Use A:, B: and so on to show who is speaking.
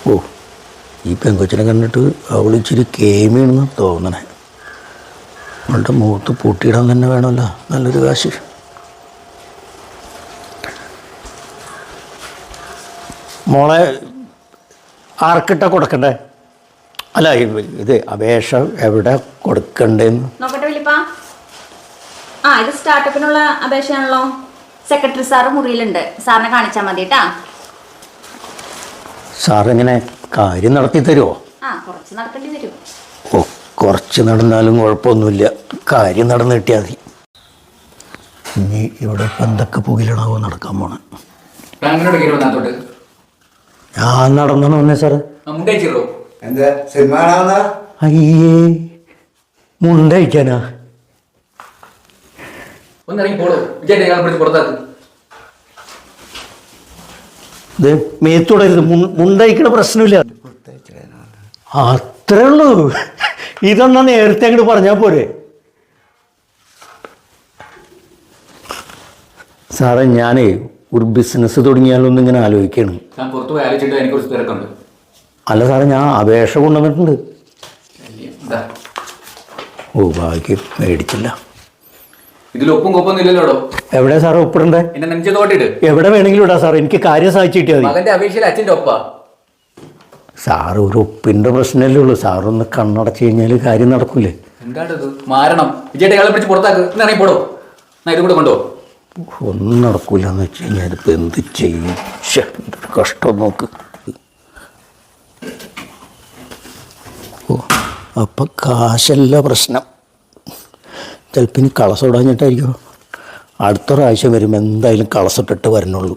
A: ഓ, ഈ പെങ്കൊച്ചിനെ കണ്ടിട്ട് അവൾ ഇച്ചിരി കേമിയാണെന്ന് തോന്നണേ. അവളുടെ മുഖത്ത് പൂട്ടിയിടാൻ തന്നെ വേണമല്ലോ നല്ലൊരു കാശ്. മോളെ ആർക്കിട്ടാ കൊടുക്കണ്ടേ? അല്ല, ഇത് അപേക്ഷ എവിടെ കൊടുക്കണ്ടേന്ന്
B: നോക്കട്ടെ വലിപ്പാ. ഇത് സ്റ്റാർട്ടപ്പിനുള്ള അപേക്ഷയാണല്ലോ. സെക്രട്ടറി സാറ് മുറിയിലുണ്ട്, സാറിനെ കാണിച്ചാൽ മതി കേട്ടാ.
A: സാറിങ്ങനെ കാര്യം നടത്തി തരുമോ?
B: കുറച്ച് നടക്കേണ്ടി വരും.
A: ഓ, കുറച്ച് നടന്നാലും കുഴപ്പമൊന്നുമില്ല, കാര്യം നടന്നു കിട്ടിയാൽ മതി. ഇനി ഇവിടെ ഇപ്പം എന്തൊക്കെ പുകിലാണാവോ നടക്കാൻ പോണേ. ഞാൻ നടന്നു വന്നേ സാറ്. അയ്യേ, മുണ്ടഴിക്കാനാ? ഇത് മേത്തോടരുത്, മുണ്ടഴിക്കണ പ്രശ്നമില്ല. അത്രേ ഉള്ളൂ. ഇതൊന്നാ നേരത്തെ അങ്ങോട്ട് പറഞ്ഞാൽ പോരെ. സാറേ, ഞാനേ ഒരു ബിസിനസ് തുടങ്ങിയാലൊന്നും ഇങ്ങനെ ആലോചിക്കണം. അല്ല സാറേ, ഞാൻ അപേക്ഷ കൊണ്ടുവന്നിട്ടുണ്ട്. ഓ, ബാക്കി മേടിച്ചില്ല.
C: ഇതിലൊപ്പും കൊപ്പൊന്നുമില്ലല്ലോ.
A: എവിടെ സാറേ ഒപ്പിടണ്ടേ? എവിടെ വേണമെങ്കിലും ഇടാ സാർ, എനിക്ക് കാര്യം സാധിച്ചു കിട്ടിയാൽ മതി.
C: അപേക്ഷയിൽ അച്ഛൻ്റെ ഒപ്പാ.
A: സാറ് ഒരു ഒപ്പിൻ്റെ പ്രശ്നമല്ലേ ഉള്ളൂ. സാറൊന്ന് കണ്ണടച്ച് കഴിഞ്ഞാൽ കാര്യം നടക്കൂലേ?
C: എന്താണിത് മാരണം? വിജയുടെ ആളെ പിടിച്ച് പുറത്താക്ക്. ഇറങ്ങി പോടോ. ഇത് കൂടെ കൊണ്ടോ.
A: ഒന്നും നടക്കൂല എന്ന് വെച്ച് കഴിഞ്ഞാൽ ഇപ്പം എന്ത് ചെയ്യും? എന്തൊരു കഷ്ടം നോക്ക്. ഓ, അപ്പം കാശല്ല പ്രശ്നം. ചിലപ്പോൾ ഇനി കളസോടാഞ്ഞിട്ടായിരിക്കും. അടുത്ത പ്രാവശ്യം വരുമ്പോൾ എന്തായാലും കളസിട്ടിട്ട് വരണുള്ളൂ.